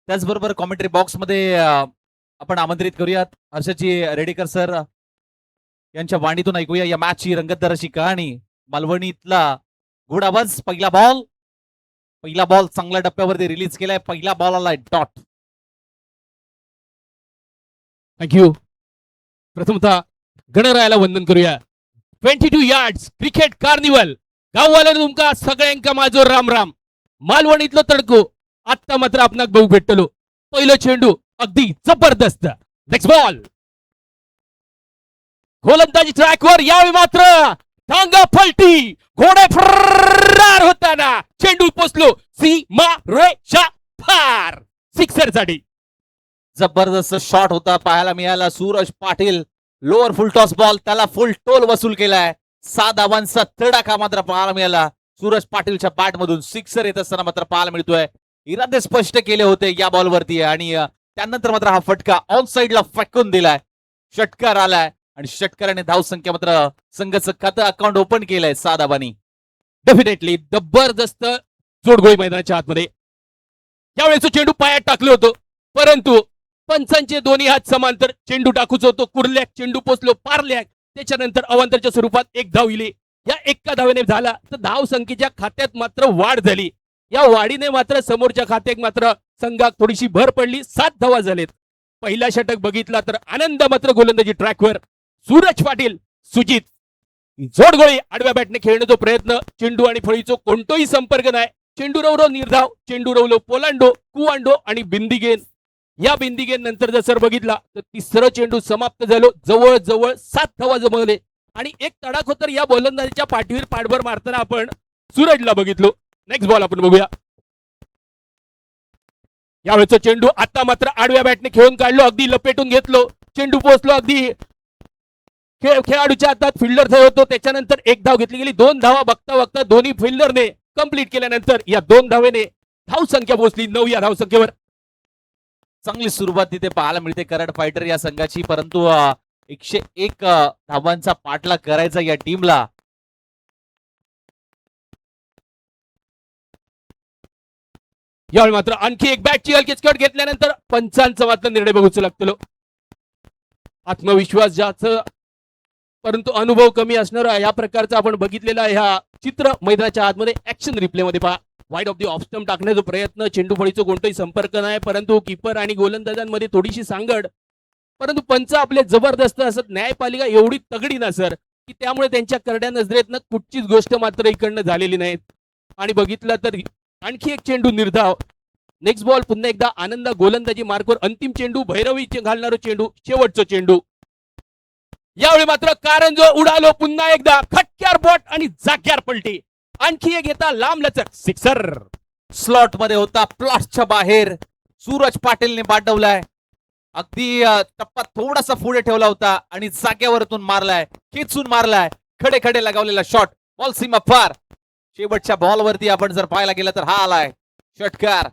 त्याचबरोबर commentary box मध्ये आपण आमंत्रित करूयात हर्षजी रेडेकर सर यांच्या वाणीतून ऐकूया या मॅचची रंगतदार अशी कहाणी. मालवणीतला गुड पहिला बॉल चांगल्या टप्प्यावरती रिलीज केलाय. पहिला बॉल आलाय डॉट. थँक्यू. प्रथमतः गणरायाला वंदन करूया. 22 यार्ड्स क्रिकेट कार्निवल गाववाल्यानं तुमका सगळ्यांका माझो राम राम. मालवणीतलं तडको आता मात्र आपणाक बघू भेटलो. पहिलं चेंडू अगदी जबरदस्त. नेक्स्ट बॉल गोलंदाजी ट्रॅकवर. यावेळी मात्र टांगा पलटी घोडे फरार होताना चेंडू पोचलो सीमा रेषा पार. सिक्सर साठी जबरदस्त शॉट होता पाहायला मिळाला. सूरज पाटील लोअर फुल टॉस बॉल त्याला फुल टोल वसूल केलाय. 6 धावांचा तडाखा मात्र पाहायला मिळाला. सूरज पाटीलच्या बॅट मधून सिक्सर येत असताना मात्र पाहायला मिळतोय. इरादे स्पष्ट केले होते या बॉलवरती आणि त्यानंतर मात्र हा फटका ऑन साइडला फेकून दिलाय. षटकार आलाय आणि षटकाराने धावसंख्या मात्र संघाचं खातं अकाउंट ओपन केलंय 6 धावांनी. डेफिनेटली जबरदस्त जोडगोळी मैदानाच्या आतमध्ये. यावेळेस चेंडू पायात टाकलं होतं परंतु पंचांचे दोन्ही हात समांतर चेंडू टाकूच होतो. कुर्ल्याक चेंडू पोचलो पारल्याक. त्याच्यानंतर अवांतरच्या स्वरूपात एक धाव इली. या एका धावेने झाला तर धाव संख्येच्या खात्यात मात्र वाढ झाली. या वाढीने मात्र समोरच्या खात्यात मात्र संघात थोडीशी भर पडली. 7 धावा झालेत. पहिला षटक बघितला तर आनंद मात्र गोलंदाजी ट्रॅकवर. सूरज पाटील सुजित जोडगोळी आडव्या बॅटने खेळण्याचा प्रयत्न. चेंडू आणि फळीचा कोणताही संपर्क नाही. चेंडू रवलो निर्धाव. चेंडू रवलो पोलांडो कुवांडो आणि बिंदिगेन. या बिंदिगेन नंतर जर सर बघितला तर तिसरं चेंडू समाप्त झालो. जवळ जवळ 7 धावा जमवले आणि एक तडाखो तर या गोलंदाजीच्या पाठीवर पाठभर मारताना आपण सूरजला बघितलो. नेक्स्ट बॉल आपण बघूया. यावेळेचा चेंडू आता मात्र आडव्या बॅटने खेळून काढलो. अगदी लपेटून घेतलो. चेंडू पोहोचलो अगदी खेळाडूच्या हातात. फिल्डर थळ होतो. त्याच्यानंतर एक धाव घेतली गेली. 2 धावा बघता बघता दोन्ही फिल्डरने कंप्लीट केल्यानंतर या 2 धावेने धाव संख्या पोहोचली 9 या धाव संख्येवर. चांगली सुरुवात तिथे पाहायला मिळते कराड फायटर या संघाची. परंतु 101 धावांचा पाठलाग करायचा या टीमला. यावेळी मात्र आणखी एक बॅटची हलकीच कट घेतल्यानंतर पंचांचा मात्र निर्णय बघूच लागतो. आत्मविश्वास जास्त परंतु अनुभव कमी असणार या प्रकारचा आपण बघितलेला ह्या चित्र मैदानाच्या आतमध्ये ऍक्शन रिप्ले मध्ये पहा. Wide of the off stump टाकण्याचा प्रयत्न. चेंडू फळीचा कोणताही संपर्क नाही परंतु कीपर आणि गोलंदाजांमध्ये थोडीशी सांगड. परंतु पंच आपले जबरदस्त असत. न्यायपालिका एवढी तगडी ना सर की त्यामुळे त्यांच्या करड्या नजरेतनं कुठचीच गोष्ट मात्र इकडनं झालेली नाही. आणि बघितलं तर आणखी एक चेंडू निर्धाव. नेक्स्ट बॉल पुन्हा एकदा आनंद गोलंदाजी मार्कवर. अंतिम चेंडू भैरवी घालणारा चेंडू. शेवटचा चेंडू. यावेळी मात्र कारंजो उडालो पुन्हा एकदा. खटक्यार बॉट आणि जाग्यार पलटी. आणखी एक येता लांब लचक सिक्सर. स्लॉट मध्ये होता प्लॉटच्या बाहेर. सूरज पाटीलने पाठवलाय. अगदी टप्पा थोडासा पुढे ठेवला होता आणि जाग्यावरतून मारलाय. खेचून मारलाय. खडे खडे लगावलेला शॉट. बॉल सीमा पार. शेवटच्या बॉल वरती आपण जर पाहायला गेलं तर हा आलाय षटकार.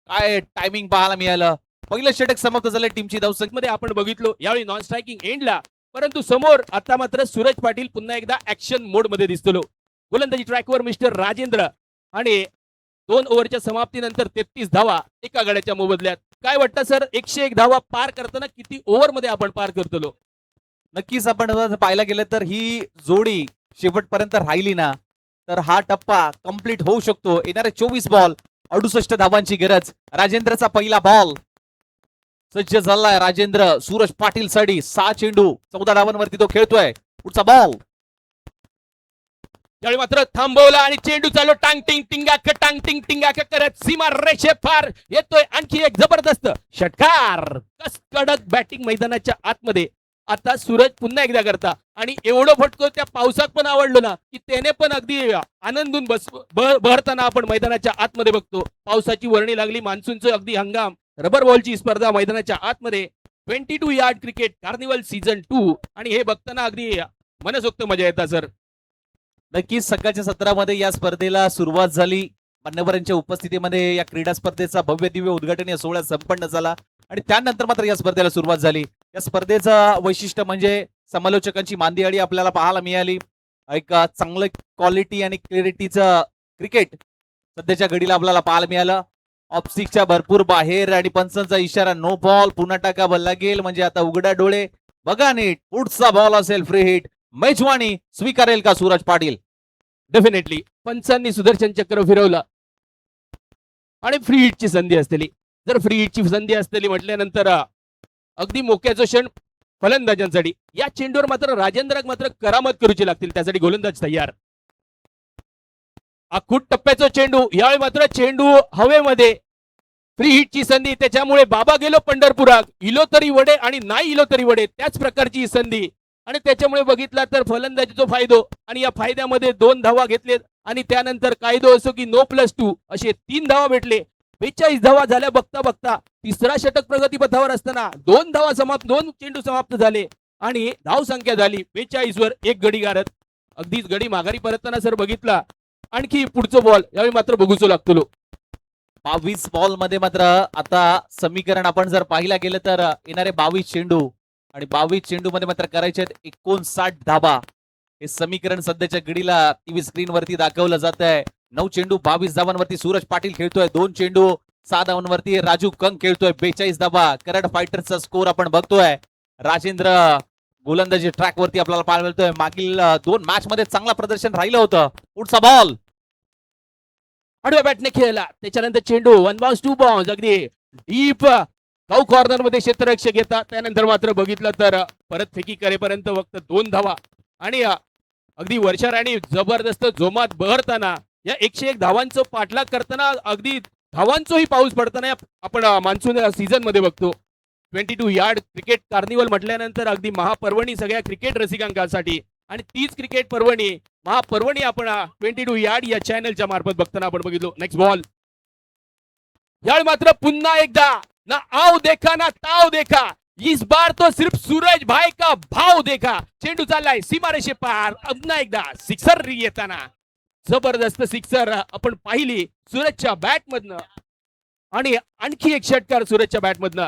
काय टायमिंग पाहायला मिळालं. पहिलं षटक समाप्त झालं टीमची धावसंख्या मध्ये आपण बघितलो. यावेळी नॉन स्ट्रायकिंग एंडला परंतु समोर आता मात्र सूरज पाटील पुन्हा एकदा ऍक्शन मोड मध्ये दिसतो. गोलंदाजी ट्रॅकवर मिस्टर राजेंद्र आणि 2 ओव्हरच्या समाप्तीनंतर 33 धावा एका गड्याच्या मोबदल्यात. काय वाटतं सर 101 धावा पार करताना किती ओव्हर मध्ये आपण पार करतो? नक्कीच आपण पाहायला गेलं तर ही जोडी शेवटपर्यंत राहिली ना तर हा टप्पा कंप्लीट होऊ शकतो. येणारे 24 बॉल 68 धावांची गरज. राजेंद्रचा पहिला बॉल सज्ज झालाय. राजेंद्र सूरज पाटील साठी 6 चेंडू 14 धावांवरती तो खेळतोय. पुढचा बॉल. यावेळी मात्र थांबवला आणि चेंडू चालू टांग टिंग टिंगाक करत सीमा रेषे पार येतोय. आणखी एक जबरदस्त षटकार. कस कडक बॅटिंग मैदानाच्या आतमध्ये. आता सूरज पुन्हा एकदा करता आणि एवढं फटको त्या पावसात पण आवडलो ना की त्याने पण अगदी आनंदून बहरताना आपण मैदानाच्या आतमध्ये बघतो. पावसाची वर्णी लागली. मान्सूनचं अगदी हंगाम. रबर बॉलची स्पर्धा मैदानाच्या आतमध्ये. 22 यार्ड क्रिकेट कार्निवल सीझन 2 आणि हे बघताना अगदी मनसोक्त मजा येतात सर. नक्कीच सकाळच्या सत्रामध्ये या स्पर्धेला सुरुवात झाली. मान्यवरांच्या उपस्थितीमध्ये या क्रीडा स्पर्धेचा भव्य दिव्य उद्घाटन या सोहळ्यात संपन्न झाला आणि त्यानंतर मात्र या स्पर्धेला सुरुवात झाली. या स्पर्धेचं वैशिष्ट्य म्हणजे समालोचकांची मांदियाळी आपल्याला पाहायला मिळाली. एक चांगलं क्वालिटी आणि क्लॅरिटीचं क्रिकेट सध्याच्या घडीला आपल्याला पाहायला मिळालं. ऑप्सिकच्या भरपूर बाहेर आणि पंचांचा इशारा नो बॉल. पुन्हा टाका लागेल म्हणजे आता उघडा डोळे बघा नीट. पुढचा बॉल असेल फ्री हिट. मेजवानी स्वीकारेल का सूरज पाटील? डेफिनेटली पंचांनी सुदर्शन चक्र फिरवलं आणि फ्री हिटची संधी असलेली. जर फ्री हिटची संधी असलेली म्हटल्यानंतर अगदी मोक्याचा क्षण फलंदाजांसाठी. या चेंडूवर मात्र राजेंद्र मात्र करामत करूची लागतील, त्यासाठी गोलंदाज तयार. आखूट टप्प्याचा चेंडू, यावेळी मात्र चेंडू हवेमध्ये. फ्री हिटची संधी, त्याच्यामुळे बाबा गेलो पंढरपुरात. इलो तरी वडे आणि नाही इलो तरी वडे, त्याच प्रकारची ही संधी. आणि त्याच्यामुळे बघितला तर फलंदाजीचा फायदो आणि या फायद्यामध्ये 2 धावा घेतलेत आणि त्यानंतर कायदो असो की नो +2 असे 3 धावा भेटले. 42 धावा झाल्या बघता बघता. तिसरा षटक प्रगतीपथावर असताना 2 धावा समाप्त, 2 चेंडू समाप्त झाले आणि धाव संख्या झाली 42 वर 1 गडी गारत. अगदीच गडी माघारी परतताना सर बघितला आणखी पुढचं बॉल यावेळी मात्र बघूचो लागतो. 22 बॉल मध्ये मात्र आता समीकरण आपण जर पाहिला गेलं तर येणारे 22 चेंडू आणि 22 चेंडू मध्ये मात्र करायचे 59 धाबा. हे समीकरण सध्याच्या घडीला टीव्ही स्क्रीन वरती दाखवलं जात आहे. 9 चेंडू 22 धावांवरती सूरज पाटील खेळतोय. 2 चेंडू 6 धावांवरती राजू कंक खेळतोय. 42 धाबा. करड फायटर्सचा स्कोर आपण बघतोय. राजेंद्र गोलंदाजी ट्रॅक वरती आपल्याला पाहायला मिळतोय. मागील 2 मॅच मध्ये चांगलं प्रदर्शन राहिलं होतं. पुढचा बॉल आडव्या बॅटने खेळला, त्याच्यानंतर चेंडू 1 बाउन्स 2 बाउन्स अगदी डीप काऊ कॉर्नर मध्ये क्षेत्ररक्षक येतात. त्यानंतर मात्र बघितलं तर परत फेकी करेपर्यंत फक्त 2 धावा आणि अगदी वर्षा राणी जबरदस्त जोमात बहरताना या 101 धावांचं पाठलाग करताना अगदी धावांचोही पाऊस पडताना आपण मान्सून सीझन मध्ये बघतो. 22 यार्ड क्रिकेट कार्निवल म्हटल्यानंतर अगदी महापर्वणी सगळ्या क्रिकेट रसिकांसाठी आणि तीच क्रिकेट पर्वणी महापर्वणी आपण 22 यार्ड या चॅनलच्या मार्फत बघताना आपण बघितलो. नेक्स्ट बॉल यावेळी मात्र पुन्हा एकदा ना आओ देखा ना ताव देखा, इस बार तो सिर्फ सूरज भाई का भाव देखा. चेंडू चाललाय सीमारेषे पार. पुन्हा एकदा सिक्सर येताना जबरदस्त सिक्सर आपण पाहिली सूरजच्या बॅट मधनं आणि आणखी एक षटकार सूरजच्या बॅट मधनं.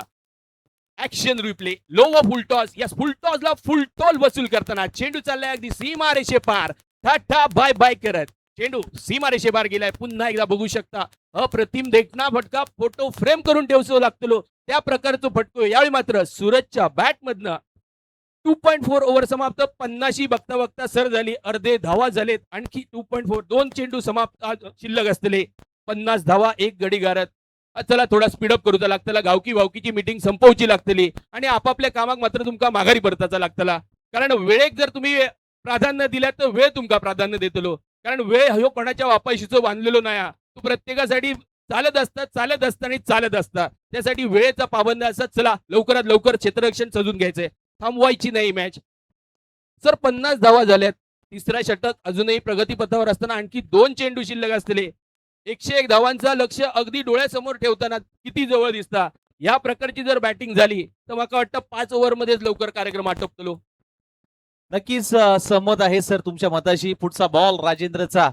ऍक्शन रिप्ले लो व फुल टॉस. या फुल टॉसला फुल टॉल वसूल करताना चेंडू चाललाय अगदी सीमारेषे पार. टाटा बाय बाय करत चेंडू सीमारेषे पार गेलाय. पुन्हा एकदा बघू शकता अप्रतिम देखना फटका. फोटो फ्रेम करून ठेवसो लागतो त्या प्रकारचा फटको. यावेळी मात्र सूरजच्या बॅट मधनं 2.4 ओव्हर समाप्त. 50 बघता बघता सर झाली. अर्धे धावा झालेत. आणखी 2.4 2 चेंडू समाप्त शिल्लक असलेले. 50 धावा 1 गडी गारत. चला थोडा स्पीडअप करूचा लागतला. गावकी वावकीची मीटिंग संपवची लागतली आणि आपापल्या कामाक मात्र तुमका माघारी परताचा लागतला. कारण वेळेक जर तुम्ही प्राधान्य दिल्यात तर वेळ तुमका प्राधान्य देतलो. कारण वेळ ह्यो कोणाच्या वापायशीचो बांधलेलो नाही. तो प्रत्येकासाठी चालत असता आणि चालत असता. त्यासाठी वेळेचा पाबंद असा. चला लवकरात लवकर क्षेत्ररक्षण सजून घ्यायचंय. थांबवायची नाही मॅच. सर 50 धावा झाल्यात. तिसरा षटक अजूनही प्रगतीपथावर असताना आणखी 2 चेंडू शिल्लक असलेले. 101 धावांचा लक्ष अगदी डोळ्यासमोर ठेवताना किती जवळ दिसता. या प्रकारची जर बॅटिंग झाली तर मला वाटतं 5 ओव्हर मध्येच लवकर कार्यक्रम आटोपतलो. नक्कीच सहमत आहे सर तुमच्या मताशी. पुढचा बॉल राजेंद्रचा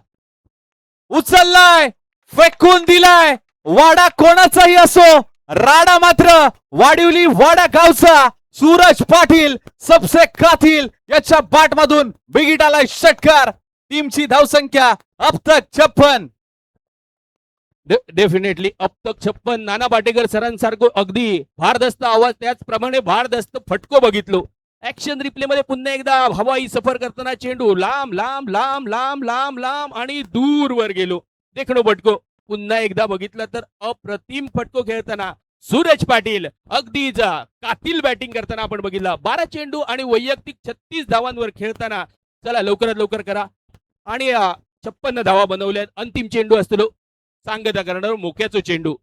उचललाय, फेकून दिलाय. वाडा कोणाचाही असो, राडा मात्र वाडिवली वाडा गावचा सूरज पाटील सबसे कातिल याच्या बॅट मधून बिगिट आलाय षटकार. टीमची धावसंख्या अब तक 56. डेफिनेटली अब तक 56. नाना पाटेकर सरांसारखं अगदी भारदस्त आवाज, त्याचप्रमाणे भारदस्त फटको बघितलो. ऍक्शन रिप्ले मध्ये पुन्हा एकदा हवाई सफर करताना चेंडू लांब लांब लांब लांब लांब लांब आणि दूर वर गेलो. देखणो फटको. पुन्हा एकदा बघितलं तर अप्रतिम फटको खेळताना सूरज पाटील अगदीच कातिल बॅटिंग करताना आपण बघितला. 12 चेंडू आणि वैयक्तिक 36 धावांवर खेळताना. चला लवकरात लवकर करा. आणि 56 धावा बनवल्यात. अंतिम चेंडू असतो सांगता करणार मोक्याचो चेंडू.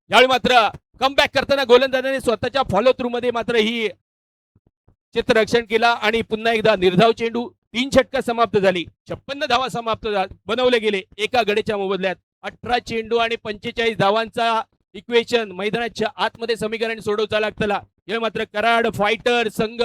यावेळी मात्र कमबॅक करताना गोलंदाजाने स्वतःच्या फॉलो थ्रू मध्ये मात्र ही क्षेत्ररक्षण केला आणि पुन्हा एकदा निर्धाव चेंडू. 3 षटकं समाप्त झाली. 56 धावा समाप्त बनवले गेले एका गडेच्या मोबदल्यात. 18 चेंडू आणि 45 धावांचा इक्वेशन मैदानाच्या आतमध्ये समीकरण सोडवचा लागतला. हे मात्र कराड फायटर संघ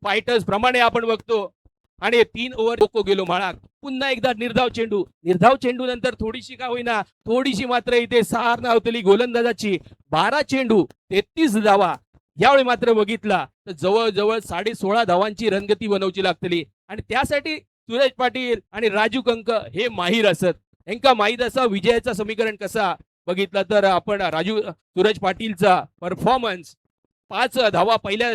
फायटर्स प्रमाणे आपण बघतो आणि 3 ओव्हर डोको गेलो माळाक. पुन्हा एकदा निर्धाव चेंडू नंतर थोडीशी का होईना थोडीशी मात्र इथे सार नावतली गोलंदाजाची. 12 चेंडू 33 धावा. यावेळी मात्र बघितला तर जवळजवळ 16.5 धावांची रणगती बनवची लागतली आणि त्यासाठी सूरज पाटील आणि राजू कंक हे माहीर असत. यांका माहीत असा विजयाचा समीकरण कसा बघितलं तर आपण सूरज पाटीलचा परफॉर्मन्स 5 धावा पहिल्या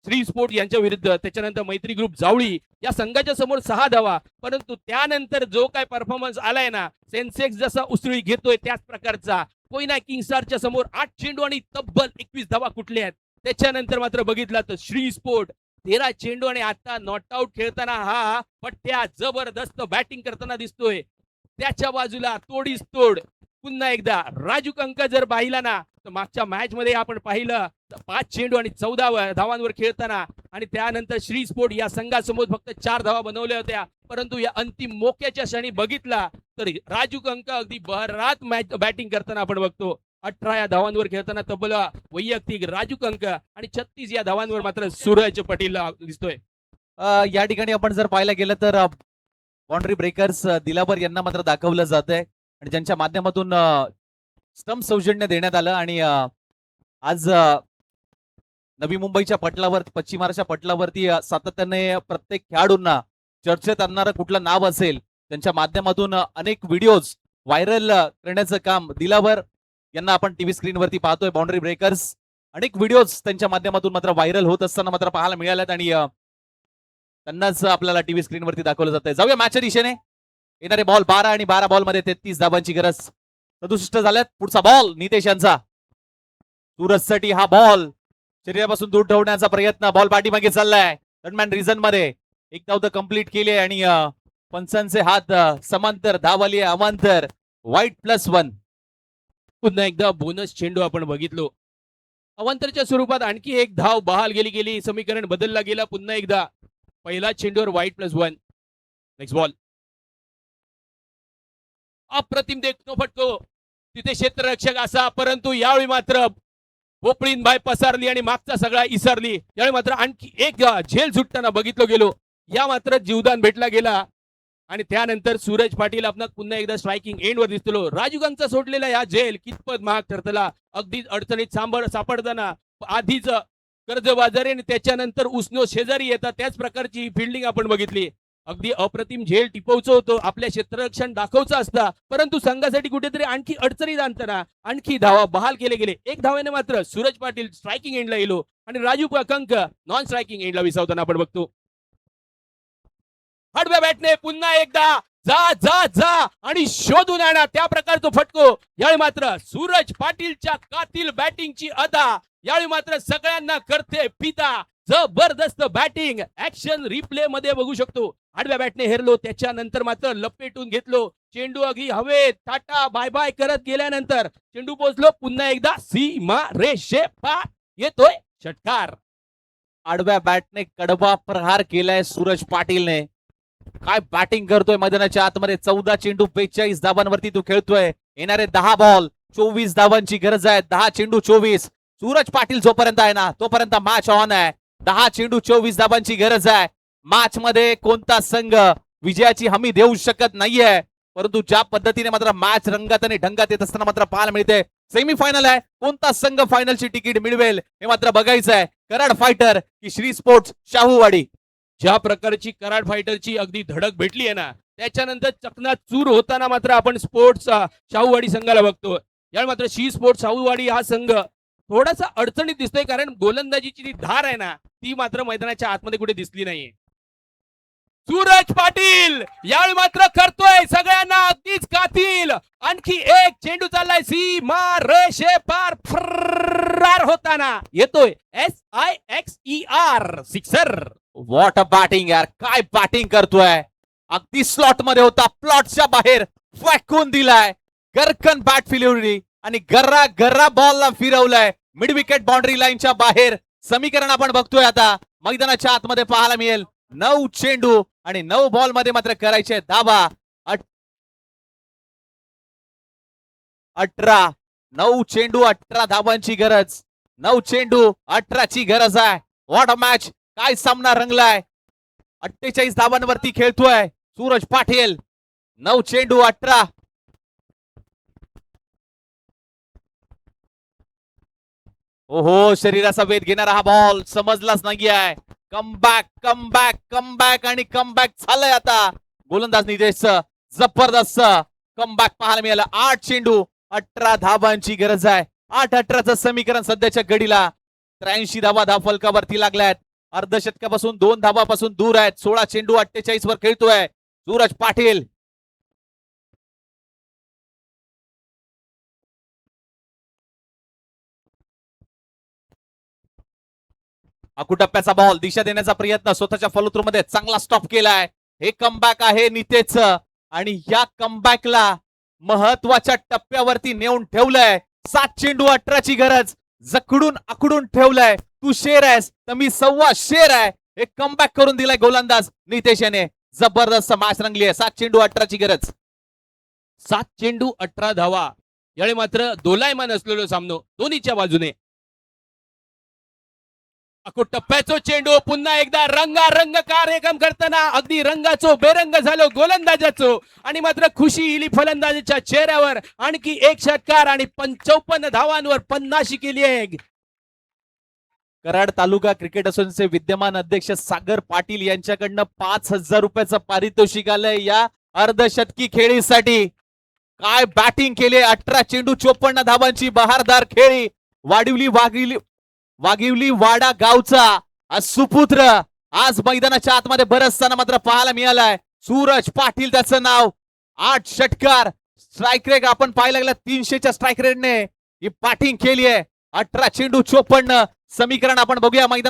श्री स्पोर्ट यांच्या विरुद्ध, त्याच्यानंतर मैत्री ग्रुप जावळी या संघाच्या समोर 6 धावा, परंतु त्यानंतर जो काय परफॉर्मन्स आलाय ना, सेन्सेक्स जसा उसळी घेतोय त्याच प्रकारचा कोयना किंगस्टारच्या समोर 8 चेंडू आणि तब्बल 21 धावा कुठल्या आहेत. त्याच्यानंतर मात्र बघितलं तर श्री स्पोर्ट 13 चेंडू आणि आता नॉट आउट खेळताना हा पट्ट्या जबरदस्त बॅटिंग करताना दिसतोय. त्याच्या बाजूला तोडीस तोड पुन्हा एकदा राजू कंका जर पाहिला ना तर मागच्या मॅच मध्ये आपण पाहिलं 5 चेंडू आणि 14 धावांवर खेळताना, आणि त्यानंतर श्री स्पोर्ट या संघासमोर फक्त 4 धावा बनवल्या होत्या, परंतु या अंतिम मोक्याच्या क्षणी बघितला तर राजू कंका अगदी बरात मॅच बॅटिंग करताना आपण बघतो. 18 या धावांवर खेळताना तब्बल वैयक्तिक राजू कंका आणि 36 या धावांवर मात्र सूरज पाटील दिसतोय. या ठिकाणी आपण जर पाहायला गेलं तर बाउंड्री ब्रेकर्स दिलावर यांना मात्र दाखवलं जात आहे आणि ज्यांच्या माध्यमातून स्टंप सौजन्य देण्यात आलं. आणि आज नवी मुंबईच्या पटलावर, पश्चिम महाराष्ट्र पटलावरती सातत्याने प्रत्येक खेळाडूंना चर्चेत आणणारं कुठलं नाव असेल त्यांच्या माध्यमातून अनेक व्हिडिओज व्हायरल करण्याचं काम दिलावर यांना आपण टीव्ही स्क्रीनवरती पाहतोय. बाउंड्री ब्रेकर्स अनेक व्हिडिओज त्यांच्या माध्यमातून मात्र व्हायरल होत असताना मात्र पाहायला मिळाल्यात आणि त्यांनाच आपल्याला टीव्ही स्क्रीनवरती दाखवलं जातंय. जाऊया मॅचच्या दिशेने. येणारे बॉल 12 आणि 12 बॉल मध्ये 33 धाबांची गरज 67 झाल्यात. पुढचा बॉल नितेश यांचा. सूरजसाठी हा बॉल शरीरापासून दूर ठेवण्याचा प्रयत्न, बॉल पाठीमागे चाललाय दरम्यान रिझन मध्ये. एक धाव तर कंप्लीट केली आणि पंचांचे हात समांतर, धाव आली अमांतर. वाईट +1. पुन्हा एकदा बोनस चेंडू आपण बघितलो. अवांतरच्या स्वरूपात आणखी एक धाव बहाल गेली, समीकरण बदलला गेला. पुन्हा एकदा पहिला चेंडूवर वाईट +1. Next ball. अप्रतिम देखतो फटको, तिथे क्षेत्ररक्षक असा, परंतु यावेळी मात्र भोपळीन बाय पसारली आणि मागचा सगळा इसरली. यावेळी मात्र आणखी एक झेल सुटताना बघितलं गेलो. या मात्र जीवदान भेटला गेला आणि त्यानंतर सूरज पाटील आपण पुन्हा एकदा स्ट्रायकिंग एंडवर दिसतो. राजू गंगचा सोडलेला या झेल कितपत महाग ठरतला. अगदीच अडचणीत सापडताना आधीच कर्जबाजारी आणि त्याच्यानंतर उष्णो शेजारी येतात त्याच प्रकारची फिल्डिंग आपण बघितली. अगदी अप्रतिम झेल टिपवचं होतं, आपल्या क्षेत्ररक्षण दाखवचं असता, परंतु संघासाठी कुठेतरी आणखी अडचणीत आणताना आणखी धावा बहाल केले गेले. एक धावेने मात्र सूरज पाटील स्ट्रायकिंग एंडला येलो आणि राजू कंक नॉन स्ट्रायकिंग एंडला विसावताना आपण बघतो. हडव्या बॅटने पुन्हा एकदा जा जा जा आणि शोधून आणा त्या प्रकारचा फटको. यावेळी मात्र सूरज पाटीलच्या कातील बॅटिंगची अदा यावेळी मात्र सगळ्यांना करते पिता. जबरदस्त बॅटिंग ऍक्शन रिप्ले मध्ये बघू शकतो. आडव्या बॅटने हेरलो, त्याच्यानंतर मात्र लपेटून घेतलो. चेंडू अगदी हवेत टाटा बाय बाय करत गेल्यानंतर चेंडू पोहोचलो पुन्हा एकदा सीमा रेषे पार. येतोय षटकार. आडव्या बॅटने कडवा प्रहार केलाय सूरज पाटीलने. काय बॅटिंग करतोय मैदानाच्या आतमध्ये. 14 चेंडू 42 धावांवरती तू खेळतोय. येणारे 10 बॉल 24 धावांची गरज आहे. 10 चेंडू 24. सूरज पाटील जोपर्यंत आहे ना तोपर्यंत मॅच ऑन आहे. 10 चेंडू 24 धावांची गरज आहे. मॅच मध्ये कोणता संघ विजयाची हमी देऊ शकत नाहीये, परंतु ज्या पद्धतीने मात्र मॅच रंगात आणि ढंगात येत असताना मात्र पाहायला मिळते. सेमीफायनल आहे, कोणता संघ फायनलची तिकीट मिळवेल हे मात्र बघायचं आहे. कराड फायटर की श्री स्पोर्ट्स शाहूवाडी. ज्या प्रकारची कराड फायटरची अगदी धडक भेटली आहे ना, त्याच्यानंतर चकना चूर होताना मात्र आपण स्पोर्ट्स शाहूवाडी संघाला बघतो. यावेळी मात्र श्री स्पोर्ट्स शाहूवाडी हा संघ थोडासा अडचणीत दिसतोय, कारण गोलंदाजीची जी धार आहे ना ती मात्र मैदानाच्या आतमध्ये कुठे दिसली नाहीये. सूरज पाटील यावेळी मात्र करतोय सगळ्यांना अगदीच कातील. आणखी एक चेंडू चाललाय सीमा रेषे पार फरार होताना. येतोय SIXER sixer. What a batting यार, काय बॅटिंग करतोय. अगदी स्लॉट मध्ये होता, प्लॉटच्या बाहेर फेकून दिलाय. गरकन बॅट फिरवली आणि गर्रा गर्रा बॉलला फिरवलाय मिड विकेट बाउंड्री लाईनच्या बाहेर. समीकरण आपण बघतोय आता मैदानाच्या आतमध्ये पाहायला मिळेल. 9 चेंडू आणि 9 बॉल मध्ये मात्र करायचे धावा 18. 9 चेंडू 18 धावांची गरज. 9 चेंडू 18 ची गरज आहे. व्हॉट अ मॅच, काय सामना रंगलाय. 48 धावांवरती खेळतोय सूरज पाटील. 9 चेंडू 18. ओहो, शरीराचा वेध घेणारा हा बॉल समजलाच नाहीये. कमबॅक कमबॅक कमबॅक आणि कमबॅक झालंय आता गोलंदाज नितेश. जबरदस्त कमबॅक पाहायला मिळाला. 8 चेंडू 18 धावांची गरज आहे. 8-18चं समीकरण सध्याच्या घडीला. 83 धावा धावफलकावरती लागल्यात. अर्धशतकापासून 2 धावापासून दूर आहेत. 16 चेंडू 48 वर खेळतोय सूरज पाटील. अकुटप्प्याचा बॉल दिशा देण्याचा प्रयत्न स्वतःच्या फॉलोथ्रू चांगला स्टॉप केलाय. हे कमबॅक आहे नितेशचं आणि या कमबॅकला महत्वाच्या टप्प्यावरती नेऊन ठेवलंय. 7 चेंडू 18ची गरज. जखडून आखडून ठेवलंय. तू शेर आहेस तर मी सव्वा शेर आहे. हे कमबॅक करून दिलाय गोलंदाज नितेश याने. जबरदस्त मॅच रंगली आहे. 7 चेंडू 18ची गरज. 7 चेंडू 18 धावा. यावेळी मात्र दोलायमान असलेलो सामनो दोन्हीच्या बाजूने. टप्प्याचो चेंडू पुन्हा एकदा रंगारंग कार्यक्रम करताना अगदी रंगाचो बेरंग झालो गोलंदाजाचो आणि मात्र खुशी इली फलंदाजाच्या चेहऱ्यावर. आणखी एक षटकार आणि 55 धावांवर 50 केली आहे. कराड तालुका क्रिकेट असोसिएशनचे विद्यमान अध्यक्ष सागर पाटील यांच्याकडनं 5,000 रुपयाचं पारितोषिक आलंय या अर्धशतकी खेळीसाठी. काय बॅटिंग केली. 18 चेंडू 54 धावांची बहारदार खेळी. वाघिवली वाडा गावचा आज सुपुत्र आज मैदानाच्या आतमध्ये बरसताना मात्र पाहायला मिळालाय. सूरज पाटील त्याचं नाव. 8 षटकार. स्ट्राईक रेट आपण पाहायला लागला 300च्या स्ट्राईक रेटने ही बॅटिंग केली आहे. 18 चेंडू 54 समीकरण आपण बघूया मैदानात.